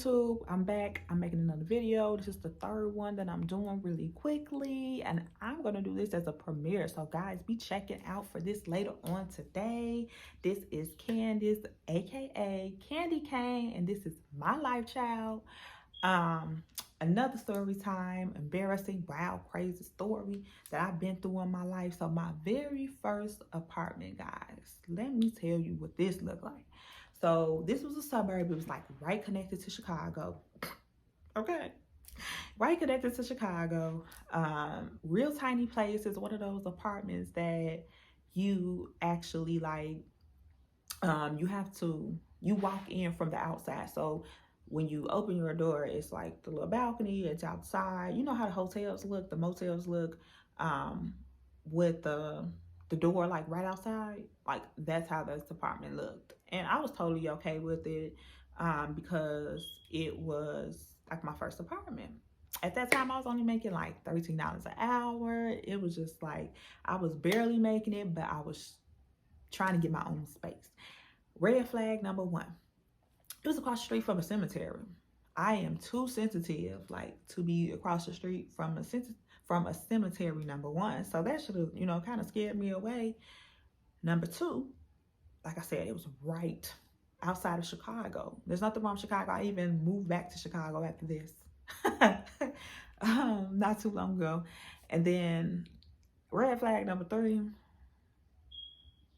YouTube, I'm back. I'm making another video. This is the third one that I'm doing really quickly, and I'm gonna do this as a premiere. So guys, be checking out for this later on today. This is Candace, aka Candy Cane, and this is my life child. Um, Another story time, embarrassing, wild, crazy story that I've been through in my life. So my very first apartment, guys, let me tell you what this looked like. So this was a suburb. It was like right connected to Chicago. Okay. Right connected to Chicago. Real tiny place. Is one of those apartments that you actually like, you walk in from the outside. So when you open your door, it's like the little balcony, it's outside. You know how the hotels look, the motels look, um, with the door like right outside. Like that's how this apartment looked. And I was totally okay with it, because it was like my first apartment. At that time, I was only making like $13 an hour. It was just like I was barely making it, but I was trying to get my own space. Red flag number one. It was across the street from a cemetery. I am too sensitive, like, to be across the street from a cemetery. Number one, so that should have, kind of scared me away. Number two, like I said, it was right outside of Chicago. There's nothing wrong with Chicago. I even moved back to Chicago after this, not too long ago. And then red flag number three.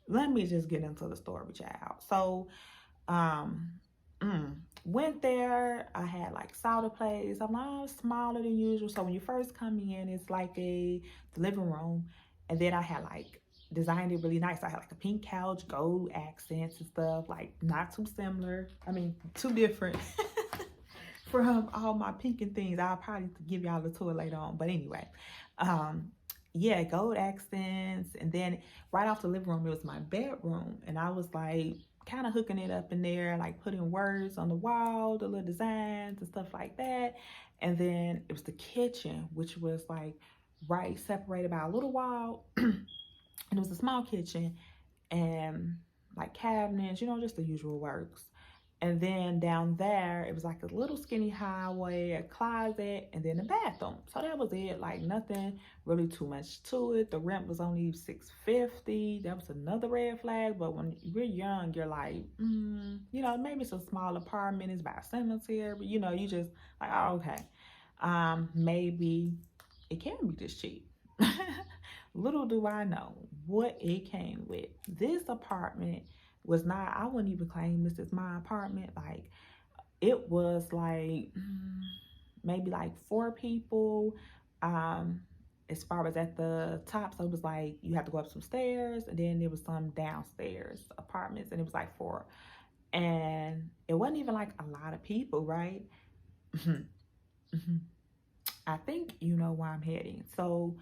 Let me just get into the story, child. So, um, went there. I had like saw the place. I'm like, oh, smaller than usual. So when you first come in, it's like the living room, and then I had like designed it really nice. I had like a pink couch, gold accents and stuff, like not too similar. I mean, too different from all my pink and things. I'll probably give y'all the tour later on. But anyway, yeah, gold accents. And then right off the living room, it was my bedroom. And I was like kind of hooking it up in there, like putting words on the wall, the little designs and stuff like that. And then it was the kitchen, which was like right separated by a little wall. And it was a small kitchen and like cabinets, just the usual works. And then down there, it was like a little skinny hallway, a closet, and then a bathroom. So that was it. Like nothing really too much to it. The rent was only $650. That was another red flag. But when you're young, you're like, maybe it's a small apartment. It's by a cemetery. But you just like, oh, okay. Maybe it can be this cheap. Little do I know what it came with. This apartment was not, I wouldn't even claim this is my apartment. Like, it was like maybe like 4 people, as far as at the top. So it was like you have to go up some stairs, and then there was some downstairs apartments, and it was like 4. And it wasn't even like a lot of people, right? I think you know where I'm heading. So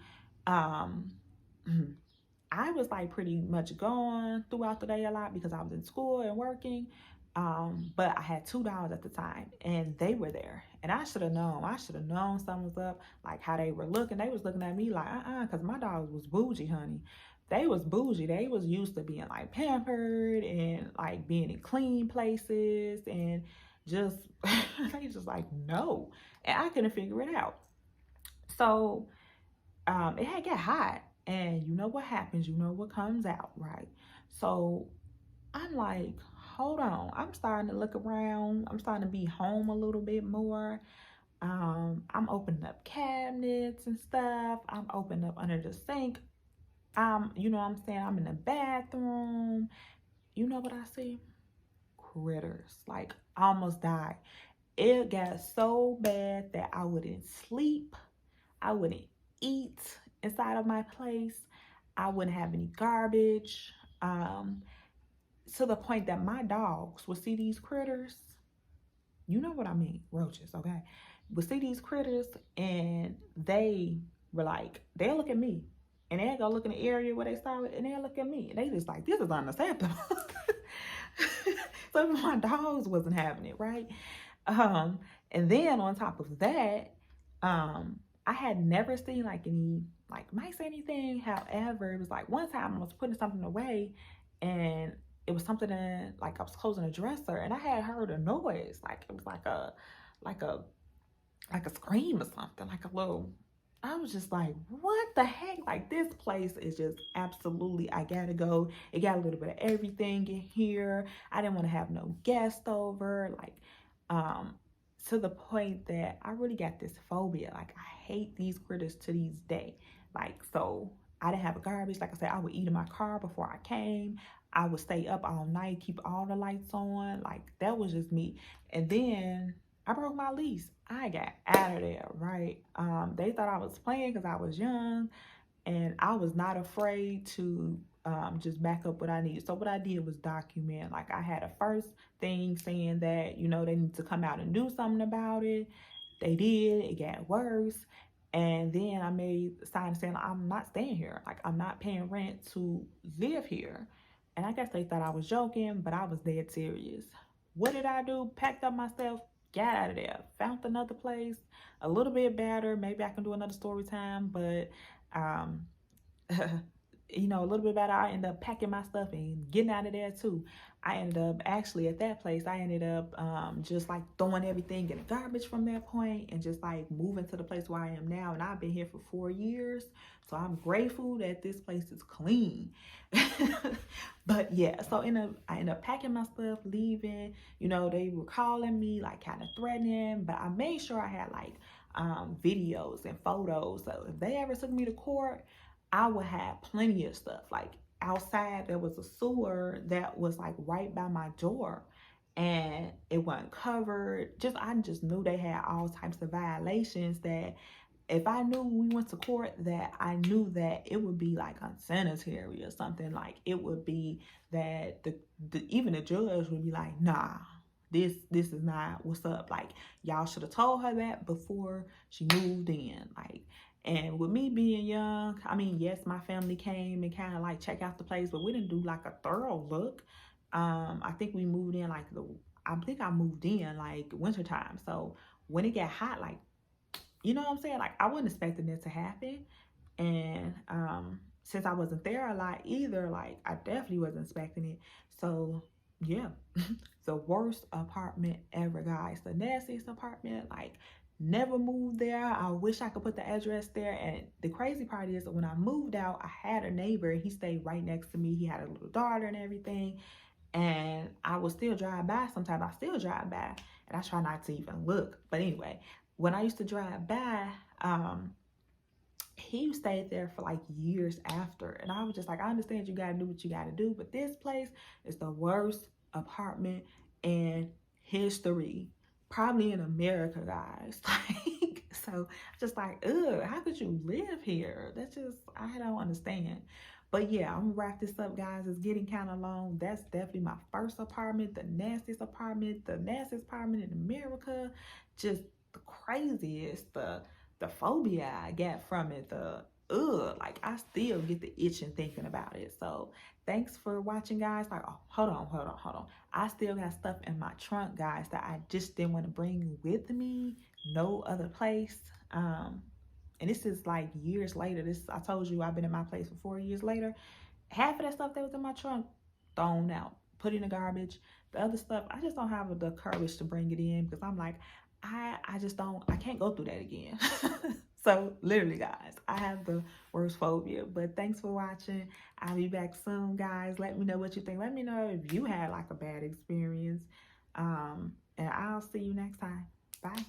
I was like pretty much gone throughout the day a lot because I was in school and working. But I had 2 dogs at the time, and they were there. And I should have known. I should have known something was up, like how they were looking. They was looking at me like, because my dogs was bougie, honey. They was bougie. They was used to being like pampered and like being in clean places, and just they just like no. And I couldn't figure it out. So it had got hot, and you know what happens, you know what comes out, right? So I'm like, hold on, I'm starting to look around, I'm starting to be home a little bit more. I'm opening up cabinets and stuff, I'm opening up under the sink. You know what I'm saying, I'm in the bathroom. You know what I see? Critters. Like, I almost died. It got so bad that I wouldn't sleep, I wouldn't eat inside of my place, I wouldn't have any garbage, to the point that my dogs would see these critters. You know what I mean, roaches, okay? Would see these critters, and they were like, they'll look at me, and they'll go look in the area where they saw it, and they'll look at me, and they just like, this is unacceptable. So my dogs wasn't having it, right? And then on top of that, I had never seen like any like mice or anything. However, it was like one time I was putting something away, and it was something in, like, I was closing a dresser and I had heard a noise. Like it was like a like a scream or something, like a little. I was just like, what the heck? Like, this place is just absolutely, I gotta go. It got a little bit of everything in here. I didn't want to have no guest over. Like, um, to the point that I really got this phobia. Like, I hate these critters to this day. Like, so I didn't have a garbage. Like I said, I would eat in my car before I came. I would stay up all night, keep all the lights on. Like, that was just me. And then I broke my lease. I got out of there, right? They thought I was playing because I was young, and I was not afraid to just back up what I needed. So what I did was document. Like, I had a first thing saying that, you know, they need to come out and do something about it. They did. It got worse. And then I made a sign saying I'm not staying here. Like, I'm not paying rent to live here. And I guess they thought I was joking, but I was dead serious. What did I do? Packed up my stuff, got out of there, found another place, a little bit better. Maybe I can do another story time, but um, you know, a little bit better. I ended up packing my stuff and getting out of there too. I ended up actually at that place, I ended up just like throwing everything in the garbage from that point and just like moving to the place where I am now. And I've been here for 4 years. So I'm grateful that this place is clean. But yeah, so I ended up packing my stuff, leaving. You know, they were calling me, like kind of threatening, but I made sure I had like videos and photos. So if they ever took me to court, I would have plenty of stuff. Like, outside, there was a sewer that was like right by my door, and it wasn't covered. I just knew they had all types of violations that if I knew we went to court, that I knew that it would be like unsanitary or something. Like, it would be that even the judge would be like, nah, this is not what's up. Like, y'all should have told her that before she moved in. Like, and with me being young, I mean, yes, my family came and kind of like check out the place, but we didn't do like a thorough look. I think we moved in like I think I moved in like wintertime. So when it got hot, like, you know what I'm saying? Like, I wasn't expecting it to happen. And since I wasn't there a lot either, like, I definitely wasn't expecting it. So yeah, the worst apartment ever, guys. The nastiest apartment. Like, never moved there. I wish I could put the address there. And the crazy part is that when I moved out, I had a neighbor. He stayed right next to me. He had a little daughter and everything. And I would still drive by. Sometimes I still drive by, and I try not to even look. But anyway, when I used to drive by, he stayed there for like years after. And I was just like, I understand you gotta do what you gotta do, but this place is the worst apartment in history, probably in America, guys. Like, so just like, ugh, how could you live here? That's just, I don't understand. But yeah, I'm gonna wrap this up, guys. It's getting kind of long. That's definitely my first apartment, the nastiest apartment in America. Just the craziest, the phobia I get from it, the like, I still get the itching thinking about it. So thanks for watching, guys. Like, oh, hold on. I still got stuff in my trunk, guys, that I just didn't want to bring with me, no other place. And this is like years later. I told you I've been in my place for 4 years later. Half of that stuff that was in my trunk, thrown out, put in the garbage. The other stuff, I just don't have the courage to bring it in because I'm like, I just don't, I can't go through that again. So literally, guys, I have the worst phobia. But thanks for watching. I'll be back soon, guys. Let me know what you think. Let me know if you had like a bad experience. And I'll see you next time. Bye.